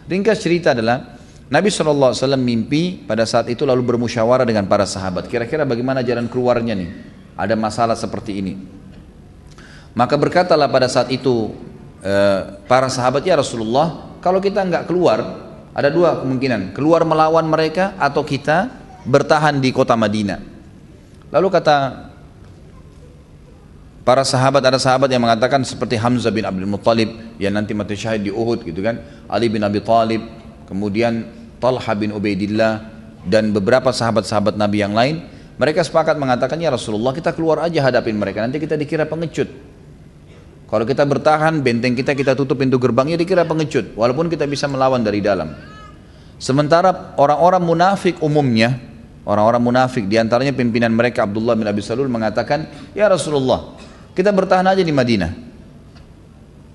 Ringkas cerita adalah Nabi SAW mimpi pada saat itu lalu bermusyawarah dengan para sahabat. Kira-kira bagaimana jalan keluarnya nih? Ada masalah seperti ini. Maka berkatalah pada saat itu para sahabat, ya Rasulullah, kalau kita nggak keluar, ada dua kemungkinan, keluar melawan mereka atau kita bertahan di kota Madinah. Lalu kata para sahabat, ada sahabat yang mengatakan seperti Hamzah bin Abdul Muttalib yang nanti mati syahid di Uhud gitu kan, Ali bin Abi Thalib, kemudian Talha bin Ubaidillah dan beberapa sahabat-sahabat Nabi yang lain. Mereka sepakat mengatakan, ya Rasulullah, kita keluar aja hadapin mereka, nanti kita dikira pengecut. Kalau kita bertahan, benteng kita tutup pintu gerbangnya, dikira pengecut, walaupun kita bisa melawan dari dalam. Sementara orang-orang munafik umumnya, orang-orang munafik diantaranya pimpinan mereka Abdullah bin Abi Salul mengatakan, ya Rasulullah, kita bertahan aja di Madinah.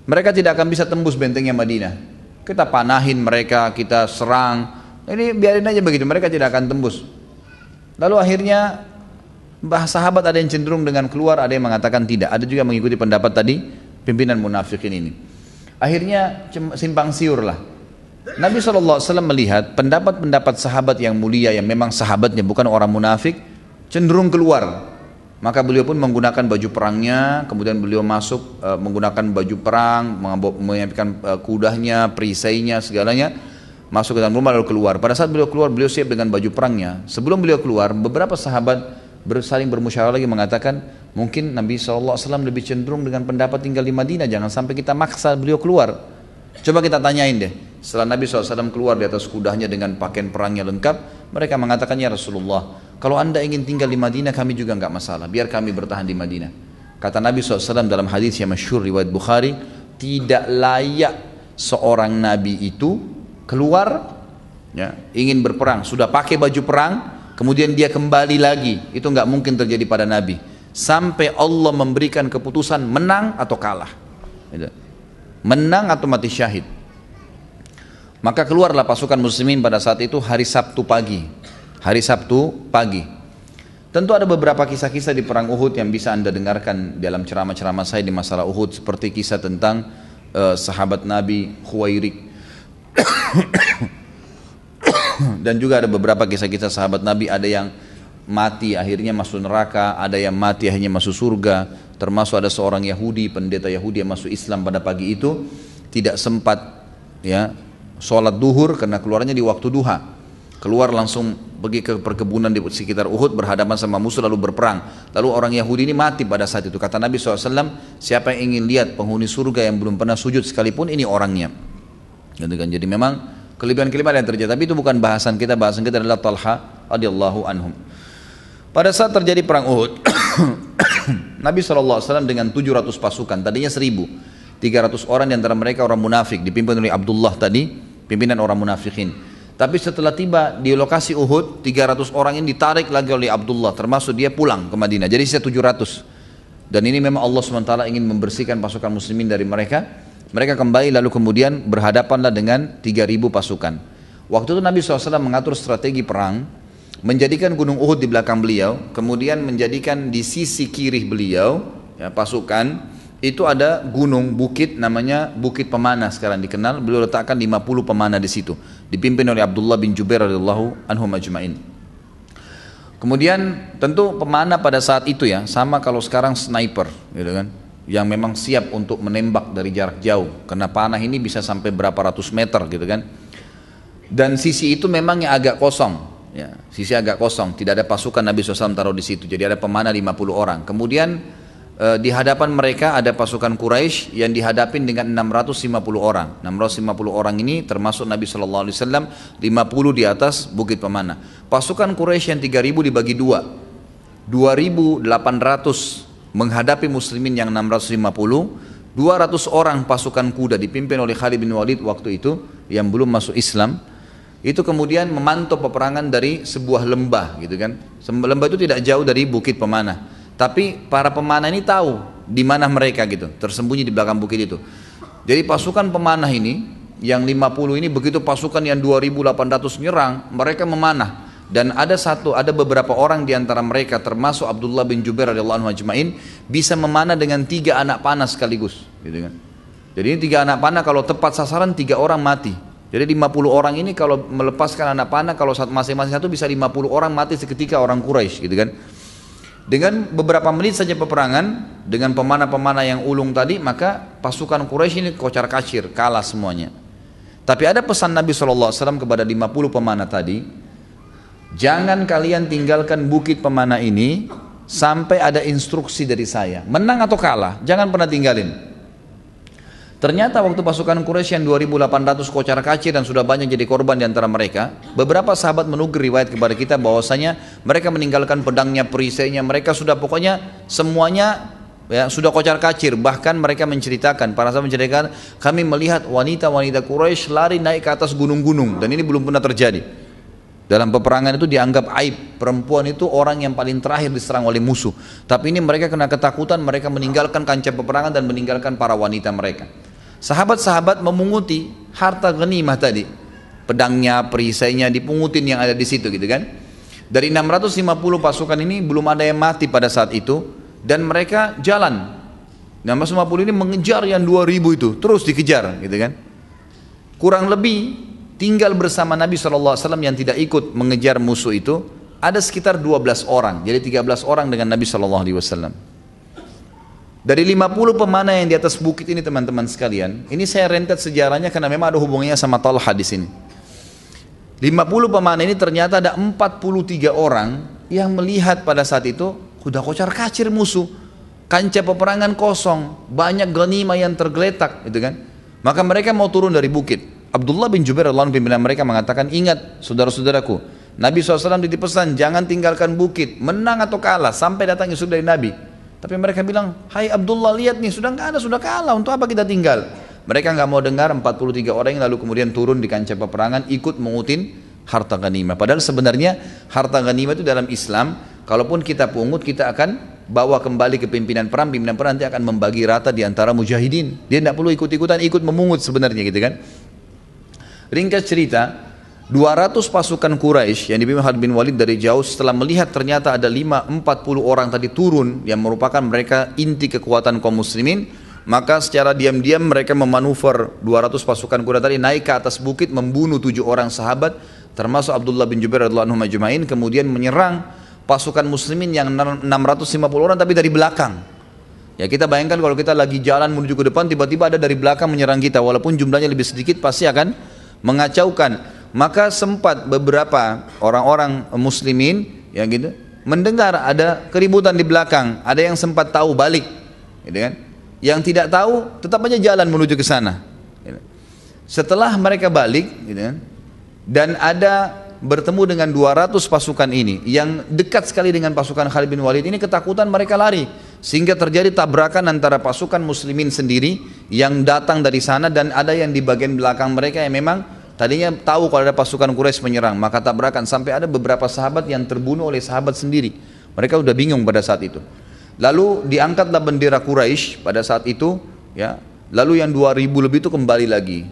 Mereka tidak akan bisa tembus bentengnya Madinah. Kita panahin mereka, kita serang, ini biarin aja begitu, mereka tidak akan tembus. Lalu akhirnya sahabat ada yang cenderung dengan keluar, ada yang mengatakan tidak, ada juga mengikuti pendapat tadi pimpinan munafikin ini. Akhirnya simpang siur lah. Nabi SAW melihat pendapat-pendapat sahabat yang mulia, yang memang sahabatnya bukan orang munafik, cenderung keluar. Maka beliau pun menggunakan baju perangnya, kemudian beliau masuk menggunakan baju perang, menyiapkan kudanya, perisainya, segalanya, masuk ke dalam rumah lalu keluar. Pada saat beliau keluar, beliau siap dengan baju perangnya. Sebelum beliau keluar, beberapa sahabat saling bermusyawarah lagi mengatakan, mungkin Nabi SAW lebih cenderung dengan pendapat tinggal di Madinah, jangan sampai kita maksa beliau keluar. Coba kita tanyain deh, setelah Nabi SAW keluar di atas kudanya dengan pakaian perangnya lengkap, mereka mengatakan, ya Rasulullah, kalau anda ingin tinggal di Madinah, kami juga enggak masalah, biar kami bertahan di Madinah. Kata Nabi SAW dalam hadis yang masyhur riwayat Bukhari, tidak layak seorang Nabi itu keluar, ya, ingin berperang, sudah pakai baju perang, kemudian dia kembali lagi, itu enggak mungkin terjadi pada Nabi, sampai Allah memberikan keputusan menang atau kalah, menang atau mati syahid. Maka keluarlah pasukan muslimin pada saat itu hari Sabtu pagi. Hari Sabtu pagi. Tentu ada beberapa kisah-kisah di perang Uhud yang bisa anda dengarkan dalam ceramah-ceramah saya di masalah Uhud, seperti kisah tentang sahabat Nabi Khuwairik dan juga ada beberapa kisah-kisah sahabat Nabi, ada yang mati akhirnya masuk neraka, ada yang mati akhirnya masuk surga, termasuk ada seorang Yahudi, pendeta Yahudi yang masuk Islam pada pagi itu, tidak sempat ya sholat duhur karena keluarnya di waktu duha, keluar langsung pergi ke perkebunan di sekitar Uhud, berhadapan sama musuh lalu berperang. Lalu orang Yahudi ini mati pada saat itu. Kata Nabi SAW, siapa yang ingin lihat penghuni surga yang belum pernah sujud sekalipun, ini orangnya. Gitu kan? Jadi memang kelebihan-kelebihan yang terjadi, tapi itu bukan bahasan kita adalah Talha radhiyallahu anhum. Pada saat terjadi perang Uhud, Nabi SAW dengan 700 pasukan, tadinya 1.000, 300 orang di antara mereka orang munafik, dipimpin oleh Abdullah tadi, pimpinan orang munafikin. Tapi setelah tiba di lokasi Uhud, 300 orang ini ditarik lagi oleh Abdullah, termasuk dia pulang ke Madinah, jadi sisa 700. Dan ini memang Allah SWT ingin membersihkan pasukan muslimin dari mereka. Mereka kembali lalu kemudian berhadapanlah dengan 3.000 pasukan. Waktu itu Nabi SAW mengatur strategi perang, menjadikan gunung Uhud di belakang beliau, kemudian menjadikan di sisi kiri beliau ya, pasukan itu ada gunung bukit namanya Bukit Pemanah sekarang dikenal. Beliau letakkan 50 pemanah di situ, dipimpin oleh Abdullah bin Jubair radhiyallahu anhum ajma'in. Kemudian tentu pemanah pada saat itu ya sama kalau sekarang sniper gitu kan, yang memang siap untuk menembak dari jarak jauh, karena panah ini bisa sampai berapa ratus meter gitu kan. Dan sisi itu memang yang agak kosong ya, sisi agak kosong, tidak ada pasukan Nabi SAW taruh di situ, jadi ada pemanah 50 orang. Kemudian di hadapan mereka ada pasukan Quraisy yang dihadapin dengan 650 orang. 650 orang ini termasuk Nabi SAW, 50 di atas Bukit Pemanah. Pasukan Quraisy yang 3.000 dibagi dua, 2.800 menghadapi muslimin yang 650, 200 orang pasukan kuda dipimpin oleh Khalid bin Walid waktu itu yang belum masuk Islam. Itu kemudian memantau peperangan dari sebuah lembah gitu kan. Lembah itu tidak jauh dari Bukit Pemanah. Tapi para pemanah ini tahu di mana mereka gitu, tersembunyi di belakang bukit itu. Jadi pasukan pemanah ini yang 50 ini begitu pasukan yang 2.800 nyerang, mereka memanah. Dan ada beberapa orang di antara mereka termasuk Abdullah bin Jubair radhiyallahu anhu ajma'in bisa memanah dengan 3 anak panah sekaligus, gitu kan. Jadi ini 3 anak panah kalau tepat sasaran 3 orang mati. Jadi 50 orang ini kalau melepaskan anak panah, kalau masing-masing satu bisa 50 orang mati seketika orang Quraisy gitu kan. Dengan beberapa menit saja peperangan dengan pemanah-pemanah yang ulung tadi, maka pasukan Quraisy ini kocar-kacir, kalah semuanya. Tapi ada pesan Nabi SAW kepada 50 pemanah tadi, jangan kalian tinggalkan bukit pemanah ini sampai ada instruksi dari saya, menang atau kalah, jangan pernah tinggalin. Ternyata waktu pasukan Quraisy yang 2.800 kocar-kacir dan sudah banyak jadi korban di antara mereka, beberapa sahabat menukil riwayat kepada kita bahwasanya mereka meninggalkan pedangnya, perisainya, mereka sudah pokoknya semuanya ya, sudah kocar-kacir. Bahkan mereka menceritakan, para sahabat menceritakan, kami melihat wanita-wanita Quraisy lari naik ke atas gunung-gunung, dan ini belum pernah terjadi. Dalam peperangan itu dianggap aib, perempuan itu orang yang paling terakhir diserang oleh musuh. Tapi ini mereka kena ketakutan, mereka meninggalkan kancah peperangan dan meninggalkan para wanita mereka. Sahabat-sahabat memunguti harta ghanimah tadi, pedangnya, perisainya dipungutin yang ada di situ gitu kan. Dari 650 pasukan ini belum ada yang mati pada saat itu, dan mereka jalan. 650 ini mengejar yang 2000 itu, terus dikejar gitu kan. Kurang lebih tinggal bersama Nabi SAW yang tidak ikut mengejar musuh itu ada sekitar 12 orang, jadi 13 orang dengan Nabi SAW. Dari 50 pemanah yang di atas bukit ini teman-teman sekalian, ini saya rentet sejarahnya karena memang ada hubungannya sama Talha di sini. 50 pemanah ini ternyata ada 43 orang yang melihat pada saat itu sudah kocar-kacir musuh, kancah peperangan kosong, banyak ghanimah yang tergeletak, gitu kan. Maka mereka mau turun dari bukit. Abdullah bin Jubair radhiyallahu anhu pimpinan mereka mengatakan, ingat saudara-saudaraku, Nabi SAW dipesan jangan tinggalkan bukit, menang atau kalah sampai datang isu dari Nabi. Tapi mereka bilang, hai Abdullah, lihat nih, sudah nggak ada, sudah kalah, untuk apa kita tinggal? Mereka nggak mau dengar. 43 orang yang lalu kemudian turun di kancah peperangan ikut mengutin harta ghanimah. Padahal sebenarnya harta ghanimah itu dalam Islam, kalaupun kita pungut, kita akan bawa kembali ke pimpinan perang nanti akan membagi rata di antara mujahidin. Dia tidak perlu ikut-ikutan, ikut memungut sebenarnya gitu kan. Ringkas cerita, 200 pasukan Quraisy yang dipimpin Khalid bin Walid dari jauh setelah melihat ternyata ada 40 orang tadi turun yang merupakan mereka inti kekuatan kaum muslimin, maka secara diam-diam mereka memanuver 200 pasukan Quraisy tadi naik ke atas bukit, membunuh 7 orang sahabat termasuk Abdullah bin Jubair radhiyallahu anhu majma'in, kemudian menyerang pasukan muslimin yang 650 orang tapi dari belakang. Ya, kita bayangkan kalau kita lagi jalan menuju ke depan, tiba-tiba ada dari belakang menyerang kita, walaupun jumlahnya lebih sedikit pasti akan mengacaukan. Maka sempat beberapa orang-orang muslimin yang gitu mendengar ada keributan di belakang, ada yang sempat tahu balik, gitu kan? Yang tidak tahu tetap aja jalan menuju ke sana. Gitu. Setelah mereka balik, gitu kan? Dan ada bertemu dengan 200 pasukan ini yang dekat sekali dengan pasukan Khalid bin Walid ini, ketakutan mereka lari sehingga terjadi tabrakan antara pasukan muslimin sendiri yang datang dari sana dan ada yang di bagian belakang mereka yang memang tadinya tahu kalau ada pasukan Quraisy menyerang, maka tabrakan sampai ada beberapa sahabat yang terbunuh oleh sahabat sendiri. Mereka udah bingung pada saat itu. Lalu diangkatlah bendera Quraisy pada saat itu, ya. Lalu yang 2000 lebih itu kembali lagi.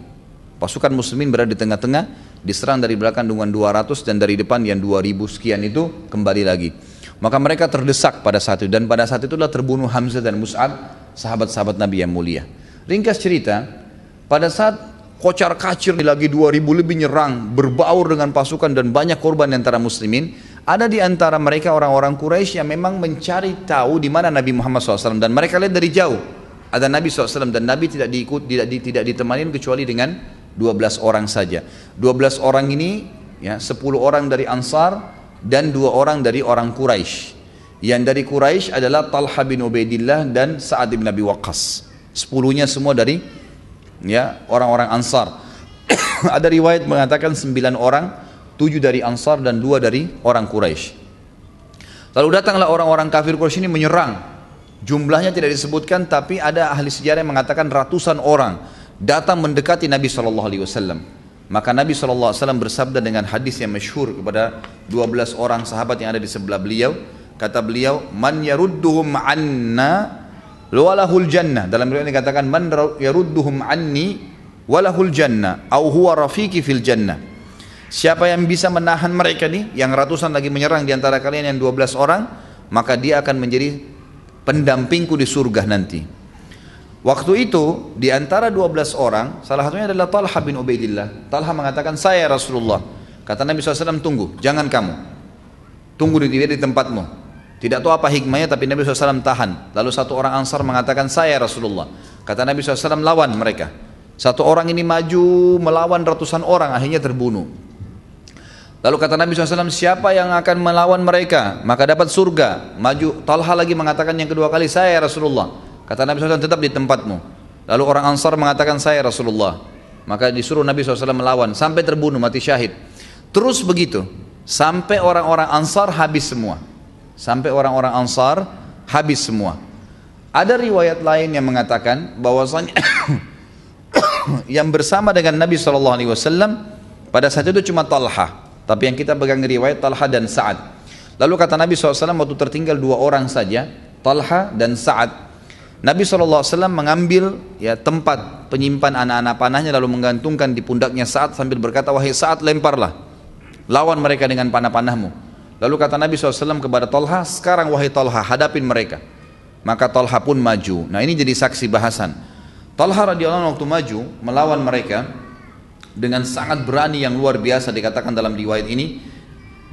Pasukan muslimin berada di tengah-tengah, diserang dari belakang dengan 200 dan dari depan yang 2000 sekian itu kembali lagi. Maka mereka terdesak pada saat itu, dan pada saat itulah terbunuh Hamzah dan Mus'ab, sahabat-sahabat Nabi yang mulia. Ringkas cerita, pada saat kocar-kacir lagi 2000 lebih nyerang, berbaur dengan pasukan dan banyak korban di antara muslimin, ada di antara mereka orang-orang Quraisy yang memang mencari tahu di mana Nabi Muhammad SAW, dan mereka lihat dari jauh ada Nabi SAW, dan Nabi tidak ditemani kecuali dengan 12 orang saja. 12 orang ini ya, 10 orang dari Ansar dan 2 orang dari orang Quraisy. Yang dari Quraisy adalah Talha bin Ubaidillah dan Sa'ad bin Abi Waqqas. 10-nya semua dari ya orang-orang Ansar. Ada riwayat mengatakan 9 orang, 7 dari Ansar dan 2 dari orang Quraisy. Lalu datanglah orang-orang kafir Quraisy ini menyerang. Jumlahnya tidak disebutkan, tapi ada ahli sejarah yang mengatakan ratusan orang datang mendekati Nabi SAW. Maka Nabi SAW bersabda dengan hadis yang masyhur kepada 12 orang sahabat yang ada di sebelah beliau. Kata beliau, man yarudduhum anna walahul jannah. Dalam riwayat dikatakan man yarudduhum anni walahul jannah au huwa rafiqi fil jannah. Siapa yang bisa menahan mereka nih, yang ratusan lagi menyerang di antara kalian yang 12 orang, maka dia akan menjadi pendampingku di surga nanti. Waktu itu di antara 12 orang, salah satunya adalah Talha bin Ubaidillah. Talha mengatakan, saya Rasulullah. Kata Nabi SAW, tunggu, jangan kamu. Tunggu di tempatmu. Tidak tahu apa hikmahnya, tapi Nabi SAW tahan. Lalu satu orang Ansar mengatakan, saya Rasulullah. Kata Nabi SAW, lawan mereka. Satu orang ini maju melawan ratusan orang, akhirnya terbunuh. Lalu kata Nabi SAW, siapa yang akan melawan mereka maka dapat surga. Maju. Talha lagi mengatakan yang kedua kali, saya Rasulullah. Kata Nabi SAW, tetap di tempatmu. Lalu orang Ansar mengatakan, saya Rasulullah. Maka disuruh Nabi SAW melawan sampai terbunuh, mati syahid. Terus begitu sampai orang-orang Ansar habis semua. Sampai orang-orang Ansar habis semua. Ada riwayat lain yang mengatakan bahwasanya yang bersama dengan Nabi SAW pada saat itu cuma Talha. Tapi yang kita pegang riwayat Talha dan Sa'ad. Lalu kata Nabi SAW, waktu tertinggal 2 orang saja, Talha dan Sa'ad, Nabi SAW mengambil tempat penyimpan anak-anak panahnya, lalu menggantungkan di pundaknya Sa'ad sambil berkata, wahai Sa'ad, lemparlah, lawan mereka dengan panah-panahmu. Lalu kata Nabi SAW kepada Talha, sekarang wahai Talha, hadapin mereka. Maka Talha pun maju. Nah, ini jadi saksi bahasan. Talha radhiyallahu anhu waktu maju melawan mereka dengan sangat berani yang luar biasa, dikatakan dalam riwayat ini,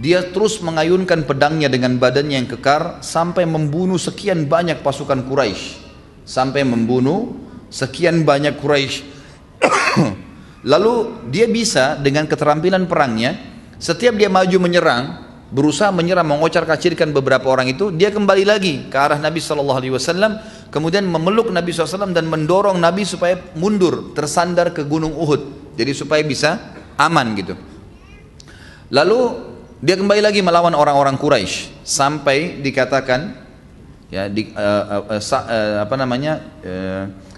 dia terus mengayunkan pedangnya dengan badannya yang kekar sampai membunuh sekian banyak pasukan Quraisy. Sampai membunuh sekian banyak Quraisy. Lalu dia bisa dengan keterampilan perangnya, setiap dia maju menyerang, berusaha menyerang, mengocar-kacirkan beberapa orang itu, dia kembali lagi ke arah Nabi SAW, kemudian memeluk Nabi SAW dan mendorong Nabi supaya mundur, tersandar ke gunung Uhud, jadi supaya bisa aman gitu. Lalu dia kembali lagi melawan orang-orang Quraisy sampai dikatakan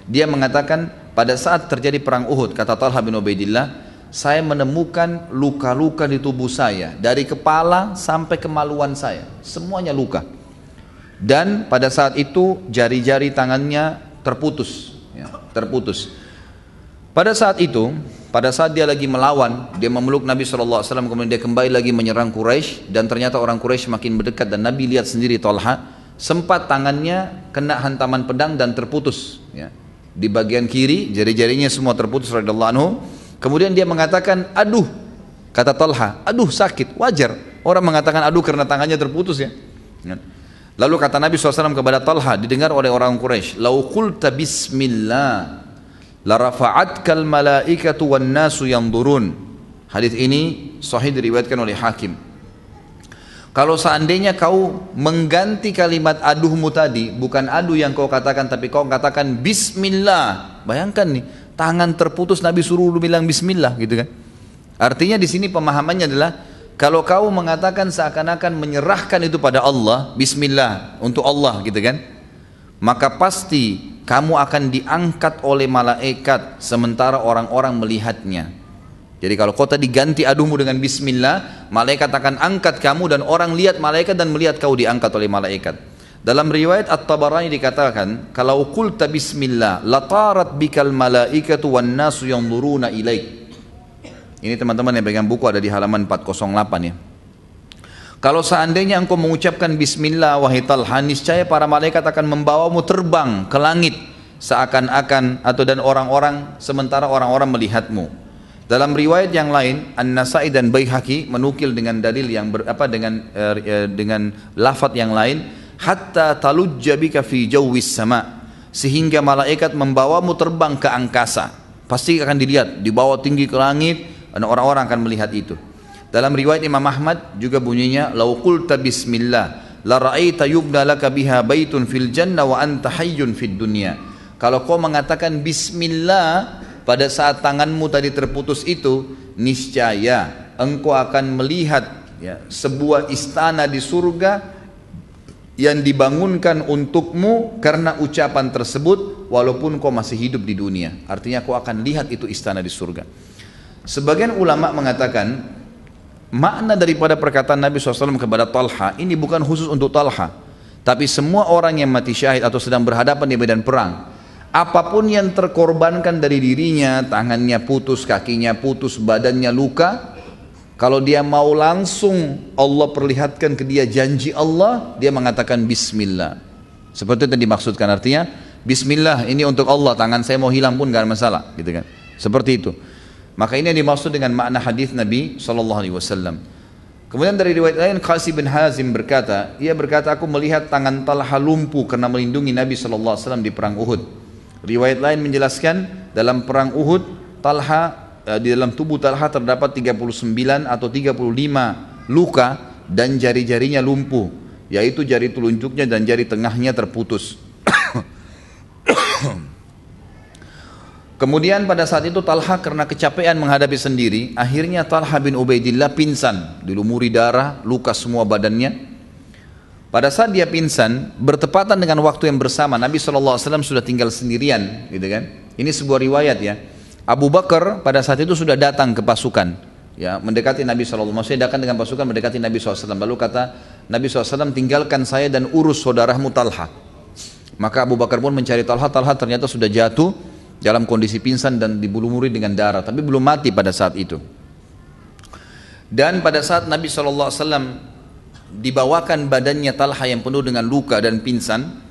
dia mengatakan pada saat terjadi perang Uhud, kata Talha bin Ubaidillah, saya menemukan luka-luka di tubuh saya dari kepala sampai kemaluan saya, semuanya luka. Dan pada saat itu jari-jari tangannya terputus. Pada saat itu, pada saat dia lagi melawan, dia memeluk Nabi SAW, kemudian dia kembali lagi menyerang Quraisy, dan ternyata orang Quraisy makin mendekat, dan Nabi lihat sendiri Talha, sempat tangannya kena hantaman pedang dan terputus. Di bagian kiri, jari-jarinya semua terputus radhiyallahu anhu. Kemudian dia mengatakan, aduh, kata Talha, aduh sakit, wajar. Orang mengatakan aduh karena tangannya terputus ya. Lalu kata Nabi SAW kepada Talha, didengar oleh orang Quraisy, lau qulta bismillah la rafa'atkal malaikatu wan nasu yanzurun. Hadis ini sahih diriwayatkan oleh Hakim. Kalau seandainya kau mengganti kalimat aduhmu tadi, bukan aduh yang kau katakan, tapi kau katakan bismillah. Bayangkan nih, tangan terputus Nabi suruh bilang bismillah gitu kan. Artinya di sini pemahamannya adalah kalau kau mengatakan seakan-akan menyerahkan itu pada Allah, bismillah untuk Allah gitu kan, maka pasti kamu akan diangkat oleh malaikat sementara orang-orang melihatnya. Jadi kalau kau tadi ganti aduhmu dengan bismillah, malaikat akan angkat kamu dan orang lihat malaikat dan melihat kau diangkat oleh malaikat. Dalam riwayat At-Tabarani dikatakan, kalau qulta bismillah latarat bikal malaikatu wan nasu yanzuruna ilaik. Ini teman-teman yang pegang buku ada di halaman 408 ya. Kalau seandainya engkau mengucapkan bismillah wahai Talha, niscaya para malaikat akan membawamu terbang ke langit seakan-akan dan orang-orang sementara orang-orang melihatmu. Dalam riwayat yang lain, An-Nasai dan Baihaqi menukil dengan dalil yang dengan lafaz yang lain, hatta talujja bika fi jawwis sama, sehingga malaikat membawamu terbang ke angkasa. Pasti akan dilihat, dibawa tinggi ke langit dan orang-orang akan melihat itu. Dalam riwayat Imam Ahmad juga bunyinya, lau qulta bismillah la ra'aita yubna laka biha baitun fil jannah wa anta hayyun fid dunya. Kalau kau mengatakan bismillah pada saat tanganmu tadi terputus itu, niscaya engkau akan melihat sebuah istana di surga yang dibangunkan untukmu karena ucapan tersebut walaupun kau masih hidup di dunia. Artinya kau akan lihat itu istana di surga. Sebagian ulama mengatakan makna daripada perkataan Nabi SAW kepada Talha ini bukan khusus untuk Talha, tapi semua orang yang mati syahid atau sedang berhadapan di medan perang. Apapun yang terkorbankan dari dirinya, tangannya putus, kakinya putus, badannya luka, kalau dia mau langsung Allah perlihatkan ke dia janji Allah, dia mengatakan bismillah. Seperti itu yang dimaksudkan, artinya Bismillah, ini untuk Allah, tangan saya mau hilang pun gak ada masalah, gitu kan. Seperti itu. Maka ini yang dimaksud dengan makna hadis Nabi SAW. Kemudian dari riwayat lain, Qasim bin Hazim berkata, ia berkata, aku melihat tangan Talha lumpuh karena melindungi Nabi SAW di perang Uhud. Riwayat lain menjelaskan, dalam perang Uhud, di dalam tubuh Talha terdapat 39 atau 35 luka dan jari-jarinya lumpuh, yaitu jari telunjuknya dan jari tengahnya terputus. Kemudian pada saat itu Talha karena kecapean menghadapi sendiri, akhirnya Talha bin Ubaidillah pingsan, dilumuri darah, luka semua badannya. Pada saat dia pingsan, bertepatan dengan waktu yang bersama, Nabi SAW sudah tinggal sendirian, gitu kan. Ini sebuah riwayat ya. Abu Bakar pada saat itu sudah datang ke pasukan, ya, mendekati Nabi SAW, maksudnya datang dengan pasukan mendekati Nabi SAW. Lalu kata Nabi SAW, tinggalkan saya dan urus saudaramu Talha. Maka Abu Bakar pun mencari Talha. Talha ternyata sudah jatuh dalam kondisi pingsan dan dilumuri dengan darah, tapi belum mati pada saat itu. Dan pada saat Nabi SAW dibawakan badannya Talha yang penuh dengan luka dan pingsan,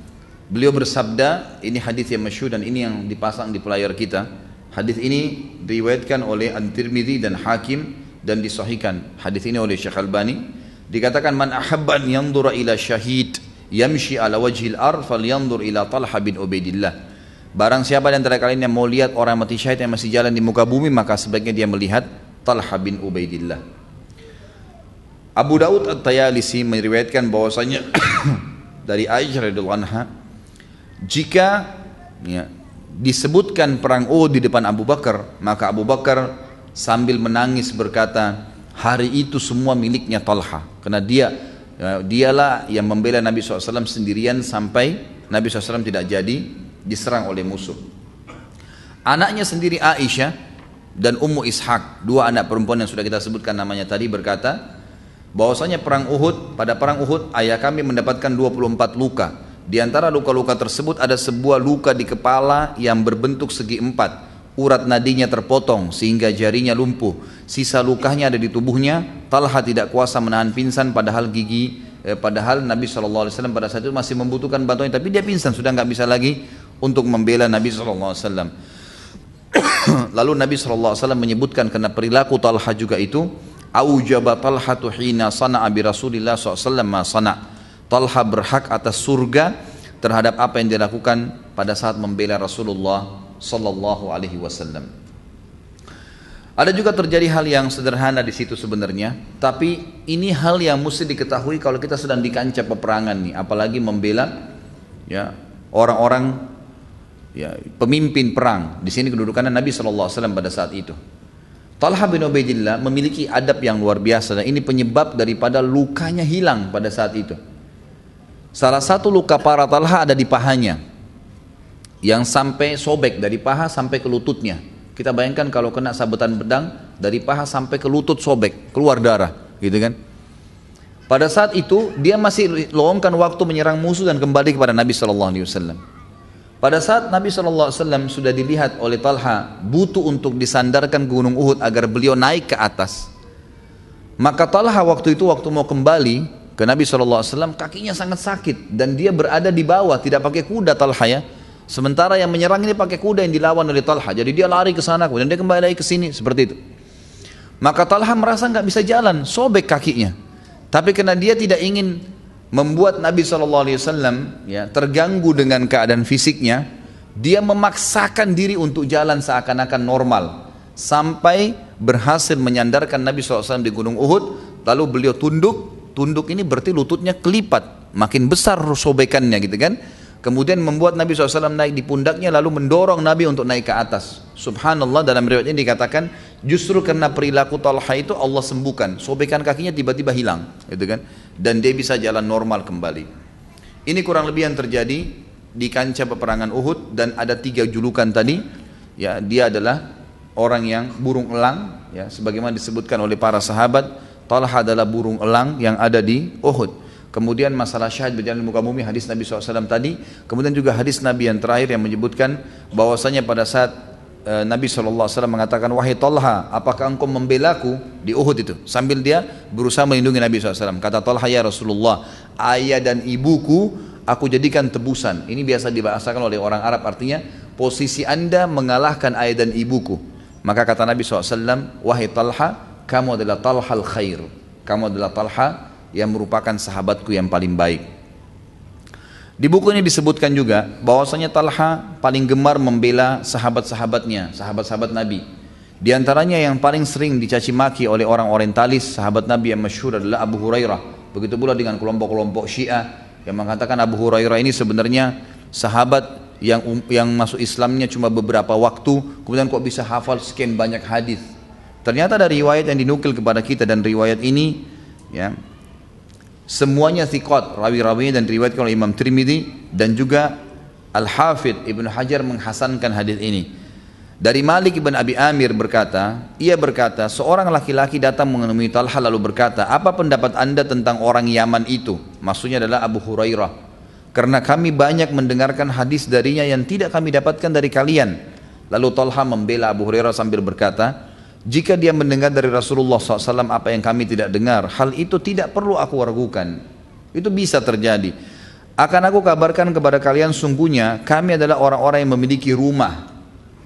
beliau bersabda, ini hadis yang masyhur dan ini yang dipasang di layar kita. Hadis ini diriwayatkan oleh At-Tirmidzi dan Hakim dan disahihkan. Hadis ini oleh Syekh Albani. Dikatakan, man ahabba an yanzura ila syahid yamshi ala wajhil ard falyanzur ila Talha bin Ubaidillah. Barang siapa di antara kalian yang mau lihat orang mati syahid yang masih jalan di muka bumi, maka sebaiknya dia melihat Talha bin Ubaidillah. Abu Daud At-Tayalisi meriwayatkan bahwasanya dari Aisyah radhiyallahu anha, jika disebutkan perang Uhud di depan Abu Bakar, maka Abu Bakar sambil menangis berkata, hari itu semua miliknya Talha, karena dialah yang membela Nabi SAW sendirian sampai Nabi SAW tidak jadi diserang oleh musuh. Anaknya sendiri Aisyah dan Ummu Ishaq, dua anak perempuan yang sudah kita sebutkan namanya tadi, berkata bahwasanya pada perang Uhud ayah kami mendapatkan 24 luka. Di antara luka-luka tersebut ada sebuah luka di kepala yang berbentuk segi empat. Urat nadinya terpotong sehingga jarinya lumpuh. Sisa lukanya ada di tubuhnya. Talha tidak kuasa menahan pingsan padahal Nabi SAW pada saat itu masih membutuhkan bantuan, tapi dia pingsan, sudah nggak bisa lagi untuk membela Nabi SAW. Lalu Nabi SAW menyebutkan karena perilaku Talha juga itu, aujaba Talhatu hina sana'a bi Rasulillah SAW ma sana'. Talha berhak atas surga terhadap apa yang dilakukan pada saat membela Rasulullah sallallahu alaihi wasallam. Ada juga terjadi hal yang sederhana di situ sebenarnya, tapi ini hal yang mesti diketahui kalau kita sedang di kancah peperangan nih, apalagi membela ya orang-orang ya pemimpin perang. Di sini kedudukannya Nabi sallallahu alaihi wasallam pada saat itu. Talha bin Ubaidillah memiliki adab yang luar biasa dan ini penyebab daripada lukanya hilang pada saat itu. Salah satu luka parah Talha ada di pahanya, yang sampai sobek dari paha sampai ke lututnya. Kita bayangkan kalau kena sabetan pedang dari paha sampai ke lutut sobek, keluar darah, gitu kan. Pada saat itu dia masih luangkan waktu menyerang musuh dan kembali kepada Nabi SAW. Pada saat Nabi SAW sudah dilihat oleh Talha butuh untuk disandarkan ke Gunung Uhud agar beliau naik ke atas, maka Talha waktu mau kembali ke Nabi SAW, kakinya sangat sakit dan dia berada di bawah, tidak pakai kuda Talha ya. Sementara yang menyerang ini pakai kuda yang dilawan oleh Talha, jadi dia lari ke sana kemudian dia kembali lagi ke sini seperti itu. Maka Talha merasa nggak bisa jalan, sobek kakinya. Tapi karena dia tidak ingin membuat Nabi SAW ya terganggu dengan keadaan fisiknya, dia memaksakan diri untuk jalan seakan-akan normal sampai berhasil menyandarkan Nabi SAW di Gunung Uhud. Lalu beliau tunduk ini berarti lututnya kelipat, makin besar sobekannya gitu kan. Kemudian membuat Nabi SAW naik di pundaknya lalu mendorong Nabi untuk naik ke atas. Subhanallah, dalam riwayat ini dikatakan justru karena perilaku Talha itu Allah sembuhkan, sobekan kakinya tiba-tiba hilang gitu kan, dan dia bisa jalan normal kembali. Ini kurang lebih yang terjadi di kancah peperangan Uhud. Dan ada 3 julukan tadi ya, dia adalah orang yang burung elang ya, sebagaimana disebutkan oleh para sahabat. Talha adalah burung elang yang ada di Uhud. Kemudian masalah syahid berjalan di muka bumi, hadis Nabi SAW tadi. Kemudian juga hadis Nabi yang terakhir yang menyebutkan bahwasanya pada saat Nabi SAW mengatakan, wahai Talha, apakah engkau membelaku di Uhud itu? Sambil dia berusaha melindungi Nabi SAW. Kata Talha, ya Rasulullah, ayah dan ibuku aku jadikan tebusan. Ini biasa dibahasakan oleh orang Arab, artinya posisi anda mengalahkan ayah dan ibuku. Maka kata Nabi SAW, wahai Talha, kamu adalah Talhal khair. Kamu adalah Talha yang merupakan sahabatku yang paling baik. Di buku ini disebutkan juga bahwasanya Talha paling gemar membela sahabat-sahabatnya, sahabat-sahabat Nabi. Di antaranya yang paling sering dicaci maki oleh orang orientalis, sahabat Nabi yang masyhur adalah Abu Hurairah. Begitu pula dengan kelompok-kelompok Syiah yang mengatakan Abu Hurairah ini sebenarnya sahabat yang masuk Islamnya cuma beberapa waktu, kemudian kok bisa hafal sekian banyak hadis. Ternyata dari riwayat yang dinukil kepada kita, dan riwayat ini ya semuanya thiqat, rawi-rawinya, dan riwayatkan oleh Imam Tirmidzi dan juga Al-Hafidh Ibnu Hajar menghasankan hadis ini. Dari Malik ibn Abi Amir ia berkata, seorang laki-laki datang menemui Talha lalu berkata, apa pendapat anda tentang orang Yaman itu? Maksudnya adalah Abu Hurairah. Karena kami banyak mendengarkan hadis darinya yang tidak kami dapatkan dari kalian. Lalu Talha membela Abu Hurairah sambil berkata, jika dia mendengar dari Rasulullah SAW apa yang kami tidak dengar, hal itu tidak perlu aku ragukan. Itu bisa terjadi. Akan aku kabarkan kepada kalian, sungguhnya kami adalah orang-orang yang memiliki rumah.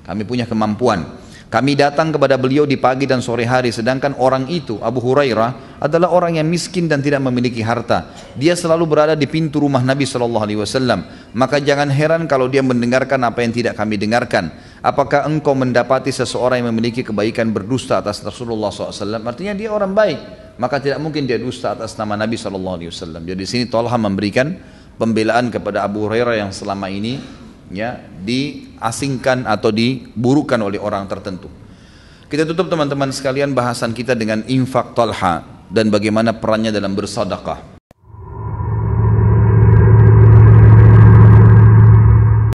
Kami punya kemampuan. Kami datang kepada beliau di pagi dan sore hari, sedangkan orang itu, Abu Hurairah, adalah orang yang miskin dan tidak memiliki harta. Dia selalu berada di pintu rumah Nabi SAW. Maka jangan heran kalau dia mendengarkan apa yang tidak kami dengarkan. Apakah engkau mendapati seseorang yang memiliki kebaikan berdusta atas Rasulullah SAW? Artinya dia orang baik, maka tidak mungkin dia dusta atas nama Nabi SAW. Jadi di sini Talha memberikan pembelaan kepada Abu Hurairah yang selama ini ya diasingkan atau diburukan oleh orang tertentu. Kita tutup teman-teman sekalian bahasan kita dengan infak Talha dan bagaimana perannya dalam bersedekah.